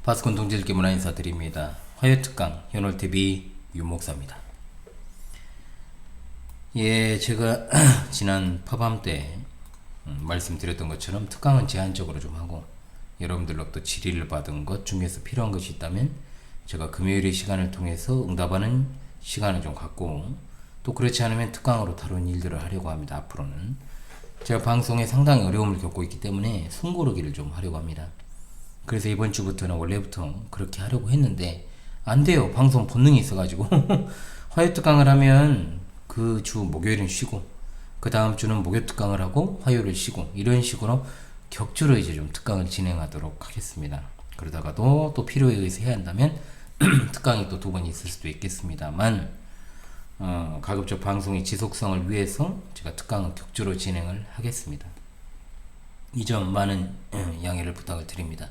파스콘 동질기 문화 인사드립니다. 화요특강 현월TV 유목사입니다. 제가 지난 파밤 때 말씀드렸던 것처럼 특강은 제한적으로 좀 하고 여러분들로부터 질의를 받은 것 중에서 필요한 것이 있다면 제가 금요일의 시간을 통해서 응답하는 시간을 좀 갖고, 또 그렇지 않으면 특강으로 다른 일들을 하려고 합니다. 앞으로는 제가 방송에 상당히 어려움을 겪고 있기 때문에 숨고르기를 좀 하려고 합니다. 그래서 이번 주부터는 원래부터 그렇게 하려고 했는데 안 돼요. 방송 본능이 있어가지고 화요특강을 하면 그 주 목요일은 쉬고 그 다음 주는 목요특강을 하고 화요일을 쉬고, 이런 식으로 격주로 이제 좀 특강을 진행하도록 하겠습니다. 그러다가도 또 필요에 의해서 해야 한다면 특강이 또 두 번 있을 수도 있겠습니다만, 가급적 방송의 지속성을 위해서 제가 특강은 격주로 진행을 하겠습니다. 이 점 많은 양해를 부탁을 드립니다.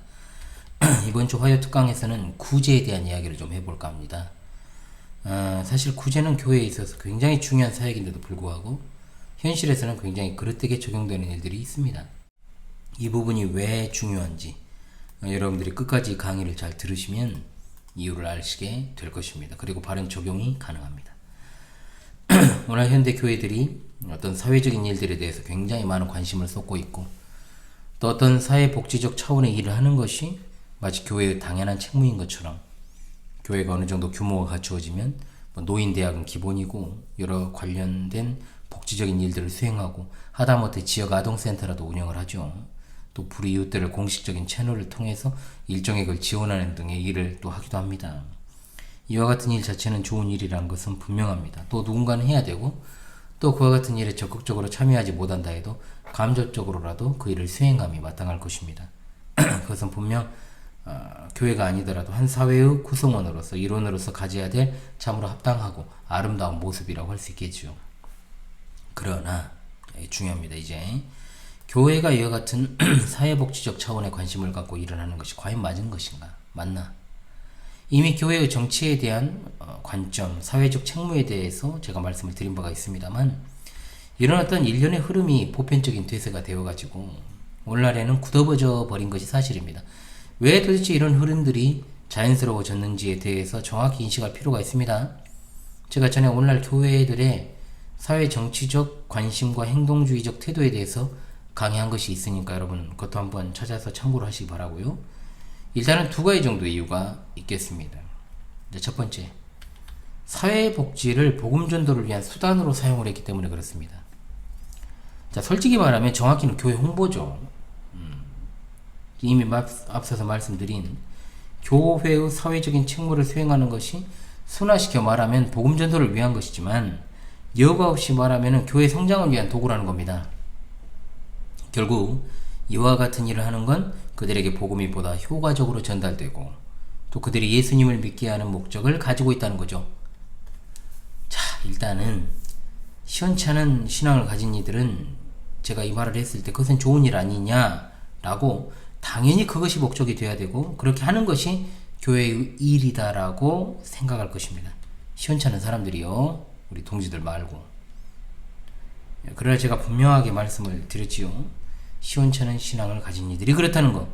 이번 주 화요 특강에서는 구제에 대한 이야기를 좀 해볼까 합니다. 사실 구제는 교회에 있어서 굉장히 중요한 사역인데도 불구하고 현실에서는 굉장히 그릇되게 적용되는 일들이 있습니다. 이 부분이 왜 중요한지 여러분들이 끝까지 강의를 잘 들으시면 이유를 아시게 될 것입니다. 그리고 바른 적용이 가능합니다. 오늘 현대 교회들이 어떤 사회적인 일들에 대해서 굉장히 많은 관심을 쏟고 있고, 또 어떤 사회복지적 차원의 일을 하는 것이 마치 교회의 당연한 책무인 것처럼, 교회가 어느 정도 규모가 갖추어지면 노인대학은 기본이고 여러 관련된 복지적인 일들을 수행하고, 하다못해 지역 아동센터라도 운영을 하죠. 또 불이웃들을 공식적인 채널을 통해서 일정액을 지원하는 등의 일을 또 하기도 합니다. 이와 같은 일 자체는 좋은 일이라는 것은 분명합니다. 또 누군가는 해야 되고, 또 그와 같은 일에 적극적으로 참여하지 못한다 해도 감정적으로라도 그 일을 수행함이 마땅할 것입니다. 그것은 분명 교회가 아니더라도 한 사회의 구성원으로서, 일원으로서 가져야 될 참으로 합당하고 아름다운 모습이라고 할 수 있겠죠. 그러나 중요합니다. 이제 교회가 이와 같은 사회복지적 차원의 관심을 갖고 일을 하는 것이 과연 맞은 것인가? 맞나? 이미 교회의 정치에 대한 관점, 사회적 책무에 대해서 제가 말씀을 드린 바가 있습니다만, 이런 어떤 일련의 흐름이 보편적인 대세가 되어가지고 오늘날에는 굳어버져 버린 것이 사실입니다. 왜 도대체 이런 흐름들이 자연스러워졌는지에 대해서 정확히 인식할 필요가 있습니다. 제가 전에 오늘날 교회들의 사회 정치적 관심과 행동주의적 태도에 대해서 강의한 것이 있으니까 여러분 그것도 한번 찾아서 참고를 하시기 바라고요. 일단은 두 가지 정도의 이유가 있겠습니다. 첫 번째, 사회복지를 복음전도를 위한 수단으로 사용을 했기 때문에 그렇습니다. 자, 솔직히 말하면 정확히는 교회 홍보죠. 이미 앞서서 말씀드린 교회의 사회적인 책무를 수행하는 것이 순화시켜 말하면 복음전도를 위한 것이지만, 여과 없이 말하면 교회 성장을 위한 도구라는 겁니다. 결국 이와 같은 일을 하는 건 그들에게 복음이 보다 효과적으로 전달되고, 또 그들이 예수님을 믿게 하는 목적을 가지고 있다는 거죠. 자, 일단은 시원찮은 신앙을 가진 이들은 제가 이 말을 했을 때 그것은 좋은 일 아니냐라고, 당연히 그것이 목적이 돼야 되고 그렇게 하는 것이 교회의 일이다라고 생각할 것입니다. 시원찮은 사람들이요, 우리 동지들 말고. 그러나 제가 분명하게 말씀을 드렸지요. 시원찮은 신앙을 가진 이들이 그렇다는 것.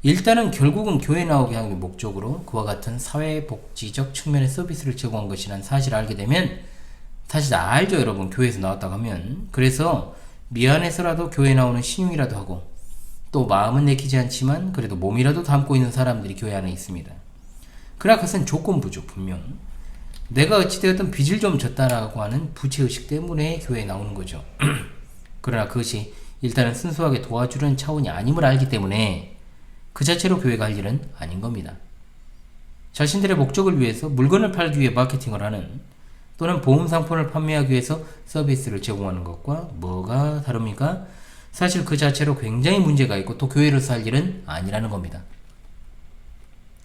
일단은 결국은 교회 나오게 하는 목적으로 그와 같은 사회복지적 측면의 서비스를 제공한 것이라는 사실을 알게 되면, 사실 다 알죠 여러분. 교회에서 나왔다고 하면. 그래서 미안해서라도 교회 나오는 신용이라도 하고, 또 마음은 내키지 않지만 그래도 몸이라도 담고 있는 사람들이 교회 안에 있습니다. 그러나 그것은 조건부죠. 분명 내가 어찌되었든 빚을 좀 졌다라고 하는 부채의식 때문에 교회에 나오는 거죠. 그러나 그것이 일단은 순수하게 도와주는 차원이 아님을 알기 때문에 그 자체로 교회가 할 일은 아닌 겁니다. 자신들의 목적을 위해서 물건을 팔기 위해 마케팅을 하는, 또는 보험 상품을 판매하기 위해서 서비스를 제공하는 것과 뭐가 다릅니까? 사실 그 자체로 굉장히 문제가 있고 또 교회로서 할 일은 아니라는 겁니다.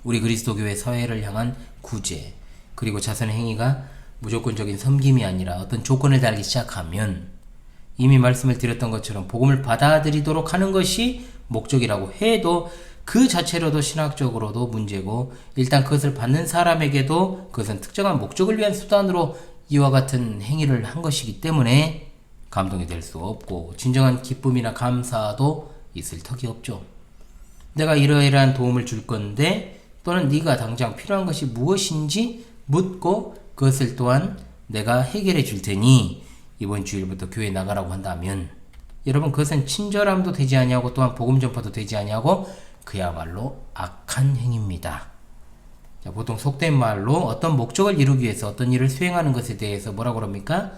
우리 그리스도교회 사회를 향한 구제, 그리고 자선의 행위가 무조건적인 섬김이 아니라 어떤 조건을 달기 시작하면, 이미 말씀을 드렸던 것처럼 복음을 받아들이도록 하는 것이 목적이라고 해도 그 자체로도 신학적으로도 문제고, 일단 그것을 받는 사람에게도 그것은 특정한 목적을 위한 수단으로 이와 같은 행위를 한 것이기 때문에 감동이 될 수 없고 진정한 기쁨이나 감사도 있을 턱이 없죠. 내가 이러이러한 도움을 줄 건데 또는 네가 당장 필요한 것이 무엇인지 묻고 그것을 또한 내가 해결해 줄 테니 이번 주일부터 교회 나가라고 한다면 여러분 그것은 친절함도 되지 아니하고 또한 복음 전파도 되지 아니하고 그야말로 악한 행위입니다. 자, 보통 속된 말로 어떤 목적을 이루기 위해서 어떤 일을 수행하는 것에 대해서 뭐라고 그럽니까?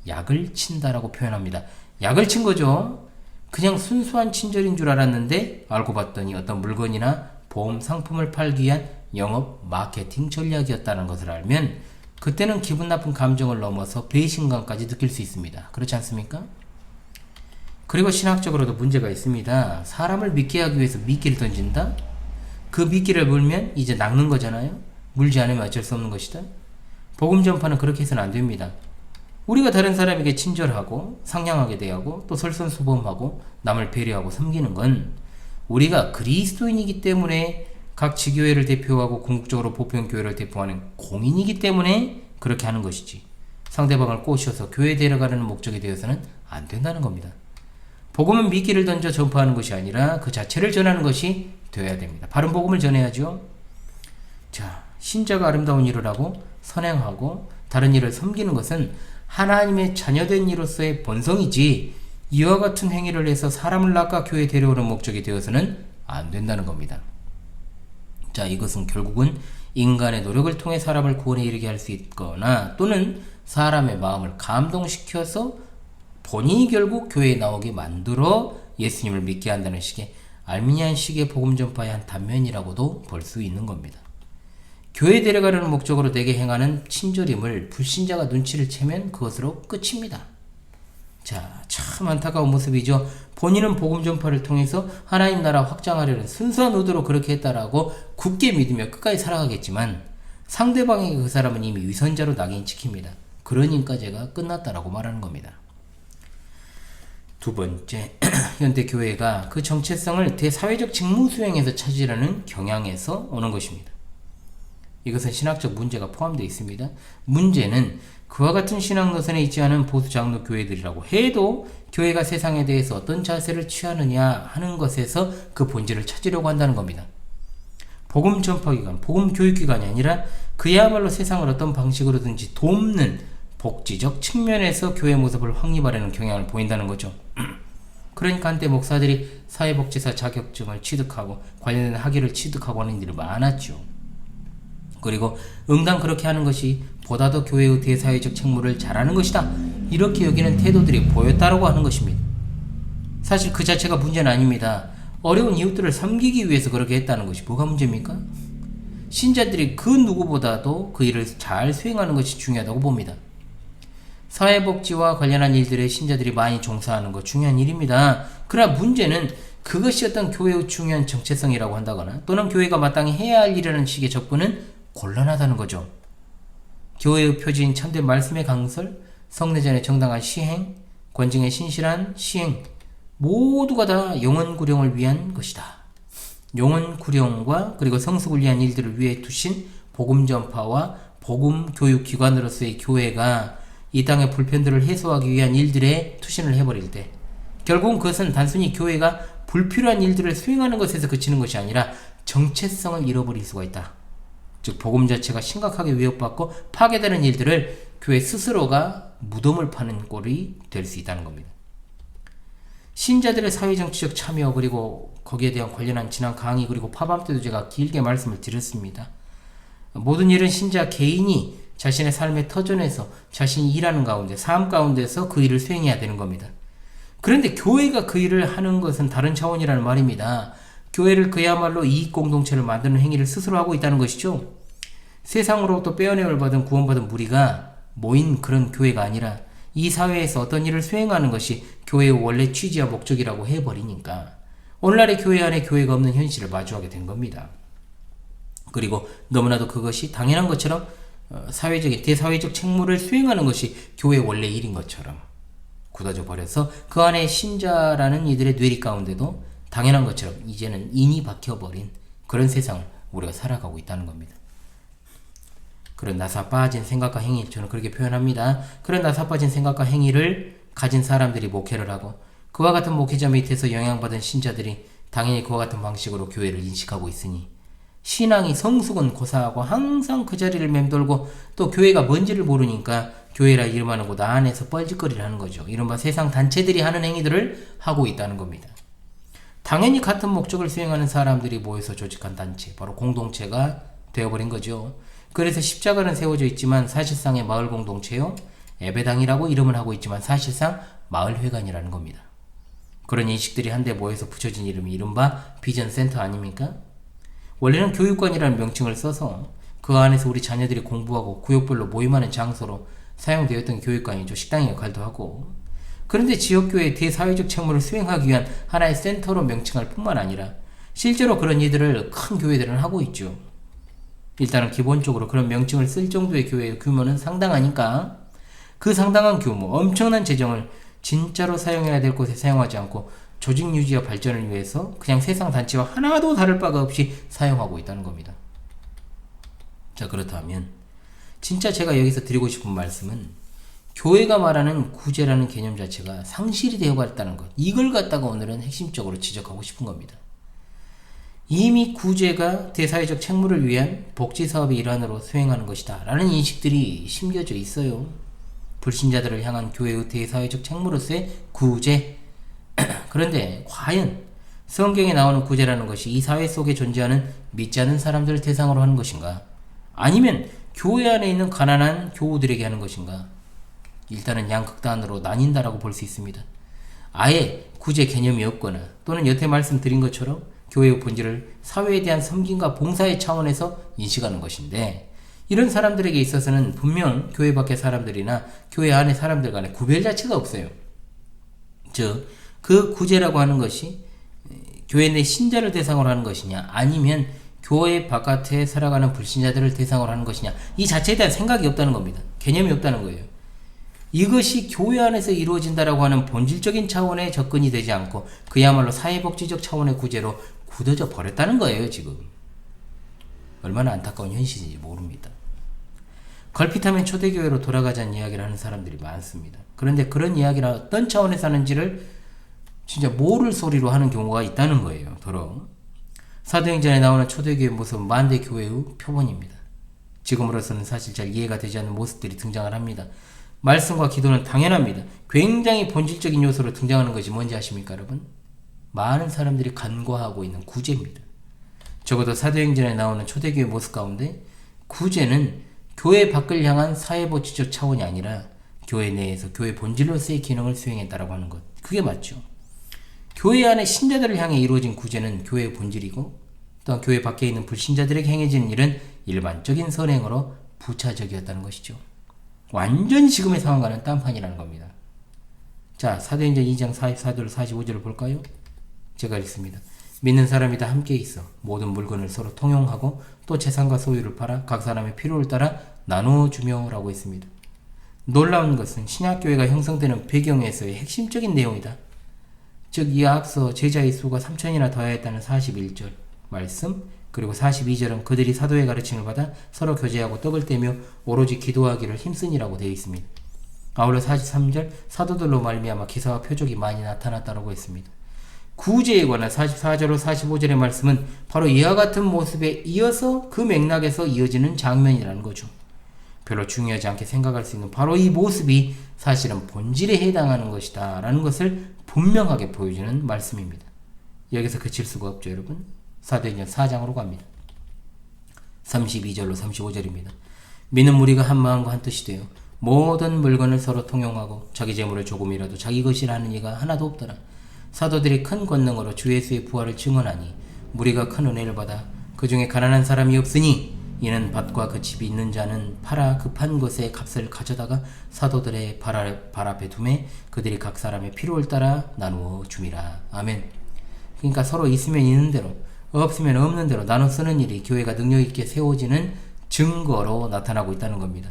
약을 친다라고 표현합니다. 약을 친 거죠. 그냥 순수한 친절인 줄 알았는데 알고 봤더니 어떤 물건이나 보험 상품을 팔기 위한 영업 마케팅 전략이었다는 것을 알면 그때는 기분 나쁜 감정을 넘어서 배신감까지 느낄 수 있습니다. 그렇지 않습니까? 그리고 신학적으로도 문제가 있습니다. 사람을 믿게 하기 위해서 미끼를 던진다? 그 미끼를 물면 이제 낚는 거잖아요. 물지 않으면 어쩔 수 없는 것이다. 복음 전파는 그렇게 해서는 안 됩니다. 우리가 다른 사람에게 친절하고 상냥하게 대하고 또 솔선수범하고 남을 배려하고 섬기는 건 우리가 그리스도인이기 때문에 각 지교회를 대표하고 궁극적으로 보편교회를 대표하는 공인이기 때문에 그렇게 하는 것이지 상대방을 꼬셔서 교회에 데려가려는 목적이 되어서는 안 된다는 겁니다. 복음은 미끼를 던져 전파하는 것이 아니라 그 자체를 전하는 것이 되어야 됩니다. 바른 복음을 전해야죠. 자, 신자가 아름다운 일을 하고 선행하고 다른 일을 섬기는 것은 하나님의 자녀된 이로서의 본성이지 이와 같은 행위를 해서 사람을 낚아 교회에 데려오는 목적이 되어서는 안 된다는 겁니다. 자, 이것은 결국은 인간의 노력을 통해 사람을 구원에 이르게 할 수 있거나 또는 사람의 마음을 감동시켜서 본인이 결국 교회에 나오게 만들어 예수님을 믿게 한다는 식의 알미니안식의 복음 전파의 한 단면이라고도 볼 수 있는 겁니다. 교회에 데려가려는 목적으로 내게 행하는 친절임을 불신자가 눈치를 채면 그것으로 끝입니다. 자, 참 안타까운 모습이죠. 본인은 복음 전파를 통해서 하나님 나라 확장하려는 순수한 의도로 그렇게 했다라고 굳게 믿으며 끝까지 살아가겠지만 상대방에게 그 사람은 이미 위선자로 낙인 찍힙니다. 그러니까 제가 끝났다라고 말하는 겁니다. 두 번째, 현대 교회가 그 정체성을 대사회적 직무 수행에서 찾으려는 경향에서 오는 것입니다. 이것은 신학적 문제가 포함되어 있습니다. 문제는 그와 같은 신학 노선에 있지 않은 보수 장로 교회들이라고 해도 교회가 세상에 대해서 어떤 자세를 취하느냐 하는 것에서 그 본질을 찾으려고 한다는 겁니다. 복음 전파기관, 복음 교육기관이 아니라 그야말로 세상을 어떤 방식으로든지 돕는 복지적 측면에서 교회 모습을 확립하려는 경향을 보인다는 거죠. 그러니까 한때 목사들이 사회복지사 자격증을 취득하고 관련된 학위를 취득하고 하는 일이 많았죠. 그리고 응당 그렇게 하는 것이 보다 더 교회의 대사회적 책무를 잘하는 것이다. 이렇게 여기는 태도들이 보였다라고 하는 것입니다. 사실 그 자체가 문제는 아닙니다. 어려운 이웃들을 섬기기 위해서 그렇게 했다는 것이 뭐가 문제입니까? 신자들이 그 누구보다도 그 일을 잘 수행하는 것이 중요하다고 봅니다. 사회복지와 관련한 일들에 신자들이 많이 종사하는 것 중요한 일입니다. 그러나 문제는 그것이 어떤 교회의 중요한 정체성이라고 한다거나 또는 교회가 마땅히 해야 할 일이라는 식의 접근은 곤란하다는 거죠. 교회의 표지인 참된 말씀의 강설, 성례전의 정당한 시행, 권징의 신실한 시행 모두가 다 영혼구령을 위한 것이다. 영혼구령과 그리고 성숙을 위한 일들을 위해 두신 복음전파와 복음교육기관으로서의 교회가 이 땅의 불편들을 해소하기 위한 일들에 투신을 해버릴 때 결국은 그것은 단순히 교회가 불필요한 일들을 수행하는 것에서 그치는 것이 아니라 정체성을 잃어버릴 수가 있다. 즉 복음 자체가 심각하게 위협받고 파괴되는 일들을 교회 스스로가 무덤을 파는 꼴이 될 수 있다는 겁니다. 신자들의 사회정치적 참여 그리고 거기에 대한 관련한 지난 강의 그리고 파밤 때도 제가 길게 말씀을 드렸습니다. 모든 일은 신자 개인이 자신의 삶의 터전에서 자신이 일하는 가운데 삶 가운데서 그 일을 수행해야 되는 겁니다. 그런데 교회가 그 일을 하는 것은 다른 차원이라는 말입니다. 교회를 그야말로 이익공동체를 만드는 행위를 스스로 하고 있다는 것이죠. 세상으로부터 빼어내을 받은 구원받은 무리가 모인 그런 교회가 아니라 이 사회에서 어떤 일을 수행하는 것이 교회의 원래 취지와 목적이라고 해버리니까 오늘날의 교회 안에 교회가 없는 현실을 마주하게 된 겁니다. 그리고 너무나도 그것이 당연한 것처럼 사회적인 대사회적 책무를 수행하는 것이 교회의 원래 일인 것처럼 굳어져 버려서 그 안에 신자라는 이들의 뇌리 가운데도 당연한 것처럼 이제는 인이 박혀버린 그런 세상을 우리가 살아가고 있다는 겁니다. 그런 나사 빠진 생각과 행위, 저는 그렇게 표현합니다. 그런 나사 빠진 생각과 행위를 가진 사람들이 목회를 하고 그와 같은 목회자 밑에서 영향받은 신자들이 당연히 그와 같은 방식으로 교회를 인식하고 있으니 신앙이 성숙은 고사하고 항상 그 자리를 맴돌고 또 교회가 뭔지를 모르니까 교회라 이름하는 곳 안에서 뻘짓거리를 하는 거죠. 이른바 세상 단체들이 하는 행위들을 하고 있다는 겁니다. 당연히 같은 목적을 수행하는 사람들이 모여서 조직한 단체, 바로 공동체가 되어버린 거죠. 그래서 십자가는 세워져 있지만 사실상의 마을 공동체요, 예배당이라고 이름을 하고 있지만 사실상 마을회관이라는 겁니다. 그런 인식들이 한데 모여서 붙여진 이름이 이른바 비전센터 아닙니까? 원래는 교육관이라는 명칭을 써서 그 안에서 우리 자녀들이 공부하고 구역별로 모임하는 장소로 사용되었던 교육관이죠. 식당의 역할도 하고. 그런데 지역교회의 대사회적 책무를 수행하기 위한 하나의 센터로 명칭할 뿐만 아니라 실제로 그런 일들을 큰 교회들은 하고 있죠. 일단은 기본적으로 그런 명칭을 쓸 정도의 교회의 규모는 상당하니까 그 상당한 규모, 엄청난 재정을 진짜로 사용해야 될 곳에 사용하지 않고 조직 유지와 발전을 위해서 그냥 세상 단체와 하나도 다를 바가 없이 사용하고 있다는 겁니다. 자, 그렇다면 진짜 제가 여기서 드리고 싶은 말씀은 교회가 말하는 구제라는 개념 자체가 상실이 되어버렸다는 것, 이걸 갖다가 오늘은 핵심적으로 지적하고 싶은 겁니다. 이미 구제가 대사회적 책무를 위한 복지사업의 일환으로 수행하는 것이다 라는 인식들이 심겨져 있어요. 불신자들을 향한 교회의 대사회적 책무로서의 구제. 그런데 과연 성경에 나오는 구제라는 것이 이 사회 속에 존재하는 믿지 않는 사람들을 대상으로 하는 것인가? 아니면 교회 안에 있는 가난한 교우들에게 하는 것인가? 일단은 양극단으로 나뉜다라고 볼 수 있습니다. 아예 구제 개념이 없거나 또는 여태 말씀드린 것처럼 교회의 본질을 사회에 대한 섬김과 봉사의 차원에서 인식하는 것인데, 이런 사람들에게 있어서는 분명 교회 밖의 사람들이나 교회 안의 사람들 간의 구별 자체가 없어요. 즉, 그 구제라고 하는 것이 교회 내 신자를 대상으로 하는 것이냐, 아니면 교회 바깥에 살아가는 불신자들을 대상으로 하는 것이냐, 이 자체에 대한 생각이 없다는 겁니다. 개념이 없다는 거예요. 이것이 교회 안에서 이루어진다라고 하는 본질적인 차원의 접근이 되지 않고 그야말로 사회복지적 차원의 구제로 굳어져 버렸다는 거예요, 지금. 얼마나 안타까운 현실인지 모릅니다. 걸핏하면 초대교회로 돌아가자는 이야기를 하는 사람들이 많습니다. 그런데 그런 이야기를 어떤 차원에서 하는지를 진짜 모를 소리로 하는 경우가 있다는 거예요. 더러 사도행전에 나오는 초대교회 모습은 만대교회의 표본입니다. 지금으로서는 사실 잘 이해가 되지 않는 모습들이 등장을 합니다. 말씀과 기도는 당연합니다. 굉장히 본질적인 요소로 등장하는 것이 뭔지 아십니까, 여러분? 많은 사람들이 간과하고 있는 구제입니다. 적어도 사도행전에 나오는 초대교회 모습 가운데 구제는 교회 밖을 향한 사회복지적 차원이 아니라 교회 내에서 교회 본질로서의 기능을 수행했다라고 하는 것, 그게 맞죠. 교회 안에 신자들을 향해 이루어진 구제는 교회의 본질이고, 또한 교회 밖에 있는 불신자들에게 행해지는 일은 일반적인 선행으로 부차적이었다는 것이죠. 완전히 지금의 상황과는 딴판이라는 겁니다. 자, 사도행전 2장 44절 45절을 볼까요? 제가 읽습니다. 믿는 사람이 다 함께 있어 모든 물건을 서로 통용하고 또 재산과 소유를 팔아 각 사람의 필요를 따라 나누어주며 라고 했습니다. 놀라운 것은 신약교회가 형성되는 배경에서의 핵심적인 내용이다. 즉, 이 앞서 제자의 수가 3천이나 더하였다는 41절 말씀, 그리고 42절은 그들이 사도의 가르침을 받아 서로 교제하고 떡을 떼며 오로지 기도하기를 힘쓰니라고 되어 있습니다. 아울러 43절 사도들로 말미암아 기사와 표적이 많이 나타났다고 했습니다. 구제에 관한 44절로 45절의 말씀은 바로 이와 같은 모습에 이어서 그 맥락에서 이어지는 장면이라는 거죠. 별로 중요하지 않게 생각할 수 있는 바로 이 모습이 사실은 본질에 해당하는 것이다 라는 것을 분명하게 보여주는 말씀입니다. 여기서 그칠 수가 없죠, 여러분. 사도행전 4장으로 갑니다. 32절로 35절입니다. 믿는 무리가 한 마음과 한 뜻이 되어 모든 물건을 서로 통용하고 자기 재물을 조금이라도 자기 것이라 하는 이가 하나도 없더라. 사도들이 큰 권능으로 주 예수의 부활을 증언하니 무리가 큰 은혜를 받아 그 중에 가난한 사람이 없으니 이는 밭과 그 집이 있는 자는 팔아 급한 것의 값을 가져다가 사도들의 발 앞에 두매 그들이 각 사람의 필요를 따라 나누어 줌이라. 아멘. 그러니까 서로 있으면 있는 대로 없으면 없는 대로 나눠 쓰는 일이 교회가 능력있게 세워지는 증거로 나타나고 있다는 겁니다.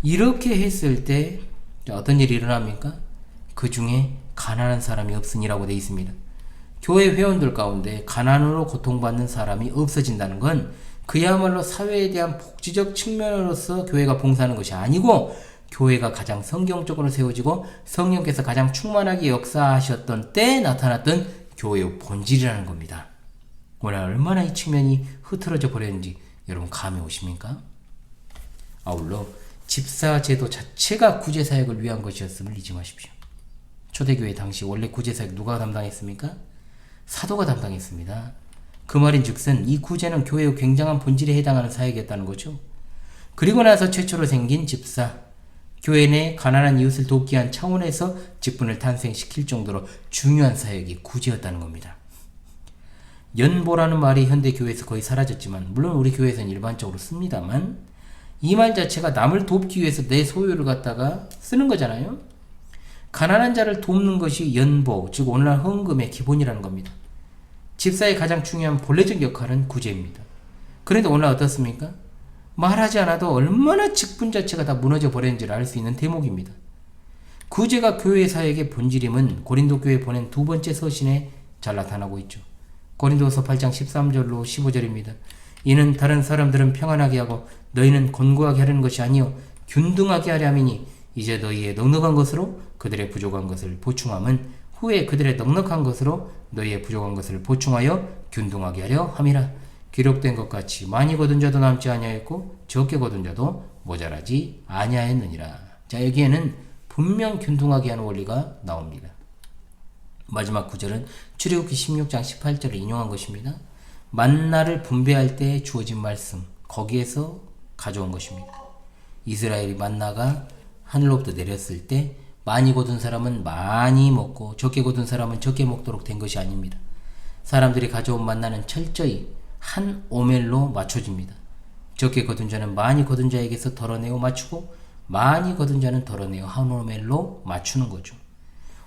이렇게 했을 때 어떤 일이 일어납니까? 그 중에 가난한 사람이 없으니라고 되어 있습니다. 교회 회원들 가운데 가난으로 고통받는 사람이 없어진다는 건 그야말로 사회에 대한 복지적 측면으로서 교회가 봉사하는 것이 아니고 교회가 가장 성경적으로 세워지고 성령께서 가장 충만하게 역사하셨던 때에 나타났던 교회의 본질이라는 겁니다. 오늘 얼마나 이 측면이 흐트러져 버렸는지 여러분 감이 오십니까? 아울러 집사제도 자체가 구제사역을 위한 것이었음을 잊지 마십시오. 초대교회 당시 원래 구제사역 누가 담당했습니까? 사도가 담당했습니다. 그 말인즉슨 이 구제는 교회의 굉장한 본질에 해당하는 사역이었다는 거죠. 그리고 나서 최초로 생긴 집사, 교회 내 가난한 이웃을 돕기 위한 차원에서 직분을 탄생시킬 정도로 중요한 사역이 구제였다는 겁니다. 연보라는 말이 현대 교회에서 거의 사라졌지만 물론 우리 교회에서는 일반적으로 씁니다만 이 말 자체가 남을 돕기 위해서 내 소유를 갖다가 쓰는 거잖아요. 가난한 자를 돕는 것이 연보, 즉 오늘날 헌금의 기본이라는 겁니다. 집사의 가장 중요한 본래적 역할은 구제입니다. 그런데 오늘날 어떻습니까? 말하지 않아도 얼마나 직분 자체가 다 무너져 버렸는지를 알 수 있는 대목입니다. 구제가 교회 사역의 본질임은 고린도 교회에 보낸 두 번째 서신에 잘 나타나고 있죠. 고린도서 8장 13절로 15절입니다. 이는 다른 사람들은 평안하게 하고 너희는 곤고하게 하려는 것이 아니요 균등하게 하려 함이니 이제 너희의 넉넉한 것으로 그들의 부족한 것을 보충함은 후에 그들의 넉넉한 것으로 너희의 부족한 것을 보충하여 균등하게 하려 함이라. 기록된 것 같이 많이 거둔 자도 남지 아니하였고 적게 거둔 자도 모자라지 아니하였느니라. 자, 여기에는 분명 균등하게 하는 원리가 나옵니다. 마지막 구절은 출애굽기 16장 18절을 인용한 것입니다. 만나를 분배할 때 주어진 말씀, 거기에서 가져온 것입니다. 이스라엘이 만나가 하늘로부터 내렸을 때 많이 거둔 사람은 많이 먹고 적게 거둔 사람은 적게 먹도록 된 것이 아닙니다. 사람들이 가져온 만나는 철저히 한 오멜로 맞춰집니다. 적게 거둔 자는 많이 거둔 자에게서 덜어내어 맞추고 많이 거둔 자는 덜어내어 한 오멜로 맞추는 거죠.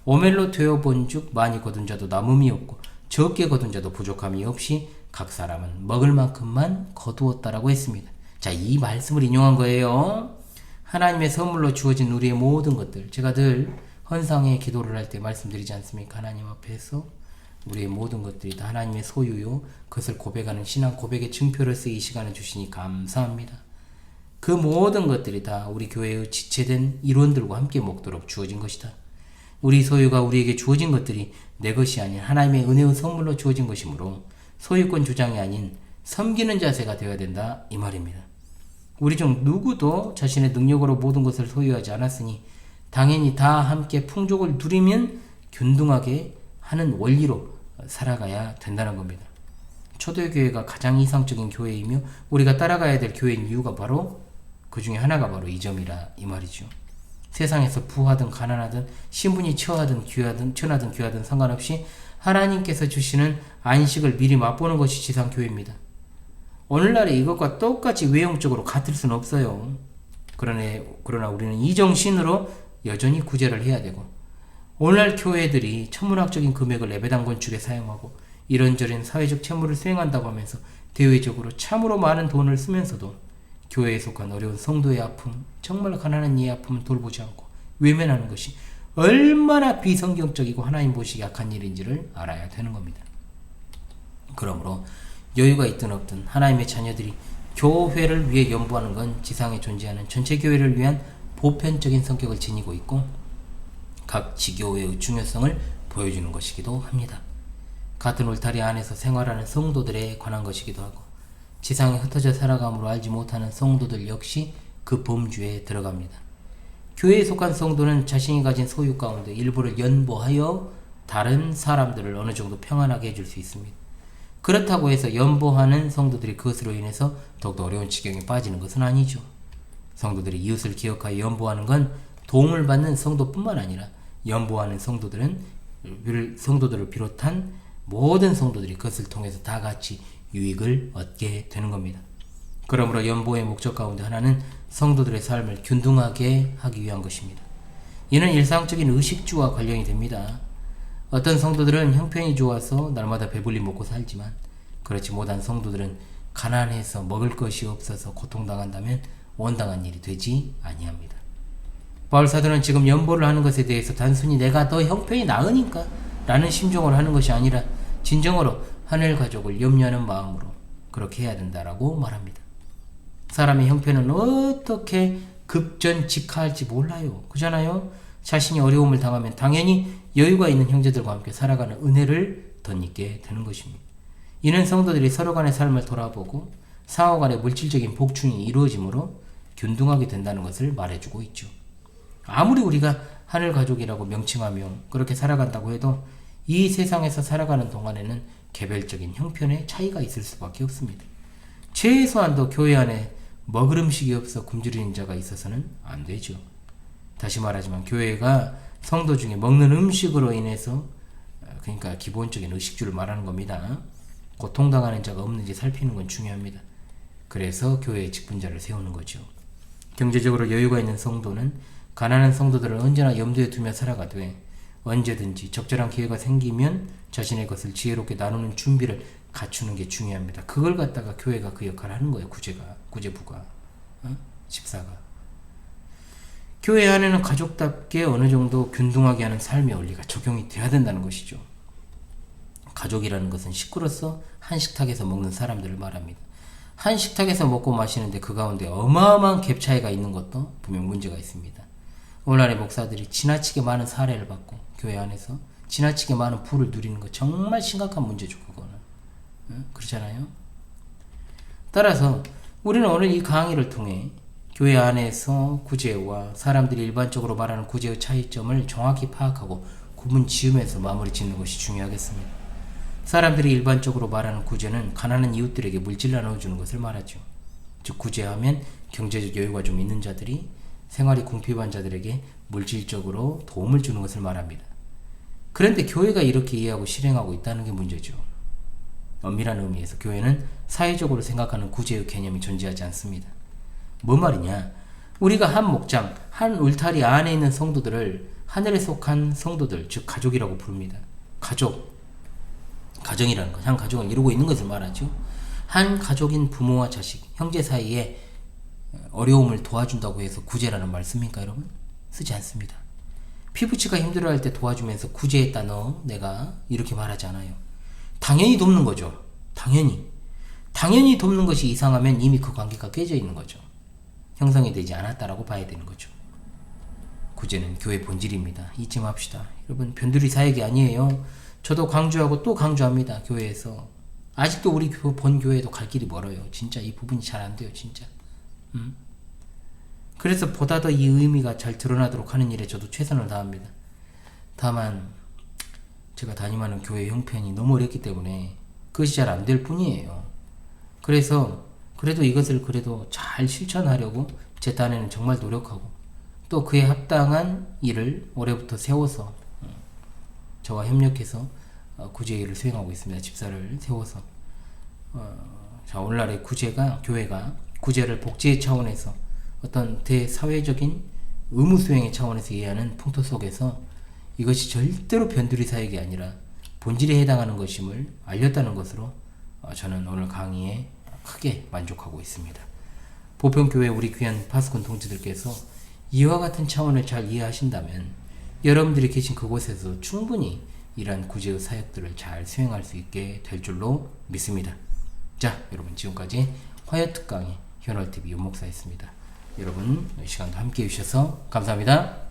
오멜로 되어본 즉 많이 거둔 자도 남음이 없고 적게 거둔 자도 부족함이 없이 각 사람은 먹을 만큼만 거두었다라고 했습니다. 자, 이 말씀을 인용한 거예요. 하나님의 선물로 주어진 우리의 모든 것들, 제가 늘 헌상의 기도를 할 때 말씀드리지 않습니까? 하나님 앞에서 우리의 모든 것들이 다 하나님의 소유요, 그것을 고백하는 신앙 고백의 증표로서 이 시간을 주시니 감사합니다. 그 모든 것들이 다 우리 교회의 지체된 일원들과 함께 먹도록 주어진 것이다. 우리 소유가 우리에게 주어진 것들이 내 것이 아닌 하나님의 은혜의 선물로 주어진 것이므로 소유권 주장이 아닌 섬기는 자세가 되어야 된다, 이 말입니다. 우리 중 누구도 자신의 능력으로 모든 것을 소유하지 않았으니 당연히 다 함께 풍족을 누리면 균등하게 하는 원리로 살아가야 된다는 겁니다. 초대교회가 가장 이상적인 교회이며 우리가 따라가야 될 교회인 이유가 바로 그 중에 하나가 바로 이 점이라 이 말이죠. 세상에서 부하든 가난하든 신분이 처하든 귀하든 천하든 귀하든 상관없이 하나님께서 주시는 안식을 미리 맛보는 것이 지상교회입니다. 오늘날의 이것과 똑같이 외형적으로 같을 수는 없어요. 그러나 우리는 이 정신으로 여전히 구제를 해야 되고, 오늘날 교회들이 천문학적인 금액을 예배당 건축에 사용하고 이런저런 사회적 채무를 수행한다고 하면서 대외적으로 참으로 많은 돈을 쓰면서도 교회에 속한 어려운 성도의 아픔, 정말 가난한 이의 아픔을 돌보지 않고 외면하는 것이 얼마나 비성경적이고 하나님 보시기 약한 일인지를 알아야 되는 겁니다. 그러므로 여유가 있든 없든 하나님의 자녀들이 교회를 위해 연보하는 건 지상에 존재하는 전체 교회를 위한 보편적인 성격을 지니고 있고 각 지교회의 중요성을 보여주는 것이기도 합니다. 같은 울타리 안에서 생활하는 성도들에 관한 것이기도 하고 지상에 흩어져 살아감으로 알지 못하는 성도들 역시 그 범주에 들어갑니다. 교회에 속한 성도는 자신이 가진 소유 가운데 일부를 연보하여 다른 사람들을 어느 정도 평안하게 해줄 수 있습니다. 그렇다고 해서 연보하는 성도들이 그것으로 인해서 더욱더 어려운 지경에 빠지는 것은 아니죠. 성도들이 이웃을 기억하여 연보하는 건 도움을 받는 성도뿐만 아니라 연보하는 성도들을 비롯한 모든 성도들이 그것을 통해서 다 같이 유익을 얻게 되는 겁니다. 그러므로 연보의 목적 가운데 하나는 성도들의 삶을 균등하게 하기 위한 것입니다. 이는 일상적인 의식주와 관련이 됩니다. 어떤 성도들은 형편이 좋아서 날마다 배불리 먹고 살지만 그렇지 못한 성도들은 가난해서 먹을 것이 없어서 고통당한다면 원당한 일이 되지 아니합니다. 바울 사도는 지금 연보를 하는 것에 대해서 단순히 내가 더 형편이 나으니까 라는 심정으로 하는 것이 아니라 진정으로 하늘 가족을 염려하는 마음으로 그렇게 해야 된다라고 말합니다. 사람의 형편은 어떻게 급전직하할지 몰라요. 그잖아요. 자신이 어려움을 당하면 당연히 여유가 있는 형제들과 함께 살아가는 은혜를 덧입게 되는 것입니다. 이는 성도들이 서로 간의 삶을 돌아보고 상호 간의 물질적인 복충이 이루어지므로 균등하게 된다는 것을 말해주고 있죠. 아무리 우리가 하늘 가족이라고 명칭하며 그렇게 살아간다고 해도 이 세상에서 살아가는 동안에는 개별적인 형편의 차이가 있을 수밖에 없습니다. 최소한도 교회 안에 먹을 음식이 없어 굶주리는 자가 있어서는 안 되죠. 다시 말하지만 교회가 성도 중에 먹는 음식으로 인해서, 그러니까 기본적인 의식주를 말하는 겁니다. 고통당하는 자가 없는지 살피는 건 중요합니다. 그래서 교회의 직분자를 세우는 거죠. 경제적으로 여유가 있는 성도는 가난한 성도들을 언제나 염두에 두며 살아가되 언제든지 적절한 기회가 생기면 자신의 것을 지혜롭게 나누는 준비를 갖추는 게 중요합니다. 그걸 갖다가 교회가 그 역할을 하는 거예요. 구제부가, 집사가. 교회 안에는 가족답게 어느 정도 균등하게 하는 삶의 원리가 적용이 돼야 된다는 것이죠. 가족이라는 것은 식구로서 한 식탁에서 먹는 사람들을 말합니다. 한 식탁에서 먹고 마시는데 그 가운데 어마어마한 갭 차이가 있는 것도 분명 문제가 있습니다. 오늘날의 목사들이 지나치게 많은 사례를 받고 교회 안에서 지나치게 많은 부를 누리는 거 정말 심각한 문제죠. 그거는. 그렇잖아요. 따라서 우리는 오늘 이 강의를 통해 교회 안에서 구제와 사람들이 일반적으로 말하는 구제의 차이점을 정확히 파악하고 구분 지으면서 마무리 짓는 것이 중요하겠습니다. 사람들이 일반적으로 말하는 구제는 가난한 이웃들에게 물질 나눠주는 것을 말하죠. 즉 구제하면 경제적 여유가 좀 있는 자들이 생활이 궁핍한 자들에게 물질적으로 도움을 주는 것을 말합니다. 그런데 교회가 이렇게 이해하고 실행하고 있다는 게 문제죠. 엄밀한 의미에서 교회는 사회적으로 생각하는 구제의 개념이 존재하지 않습니다. 뭔 말이냐? 우리가 한 목장, 한 울타리 안에 있는 성도들을 하늘에 속한 성도들, 즉 가족이라고 부릅니다. 가정이라는 것, 한 가족을 이루고 있는 것을 말하죠. 한 가족인 부모와 자식, 형제 사이에 어려움을 도와준다고 해서 구제라는 말 씁니까, 여러분? 쓰지 않습니다. 피부치가 힘들어할 때 도와주면서 구제했다 너 내가 이렇게 말하지 않아요. 당연히 돕는 거죠. 당연히 돕는 것이 이상하면 이미 그 관계가 깨져 있는 거죠. 형성이 되지 않았다라고 봐야 되는 거죠. 구제는 교회 본질입니다. 잊지 맙시다. 여러분, 변두리 사역이 아니에요. 저도 강조하고 또 강조합니다. 교회에서. 아직도 우리 본 교회도 갈 길이 멀어요. 진짜 이 부분이 잘 안 돼요. 진짜. 그래서 보다 더 이 의미가 잘 드러나도록 하는 일에 저도 최선을 다합니다. 다만 제가 담임하는 교회 형편이 너무 어렵기 때문에 그것이 잘 안 될 뿐이에요. 그래서 그래도 이것을 그래도 잘 실천하려고 제 딴에는 정말 노력하고 또 그에 합당한 일을 올해부터 세워서 저와 협력해서 구제 일을 수행하고 있습니다. 집사를 세워서. 자, 오늘날의 교회가 구제를 복지의 차원에서 어떤 대사회적인 의무 수행의 차원에서 이해하는 풍토 속에서 이것이 절대로 변두리 사역이 아니라 본질에 해당하는 것임을 알렸다는 것으로 저는 오늘 강의에 크게 만족하고 있습니다. 보편교회 우리 귀한 파수꾼 동지들께서 이와 같은 차원을 잘 이해하신다면 여러분들이 계신 그곳에서 충분히 이러한 구제의 사역들을 잘 수행할 수 있게 될 줄로 믿습니다. 자, 여러분 지금까지 화요특강의 현월TV 윤목사였습니다. 여러분 이 시간도 함께 해주셔서 감사합니다.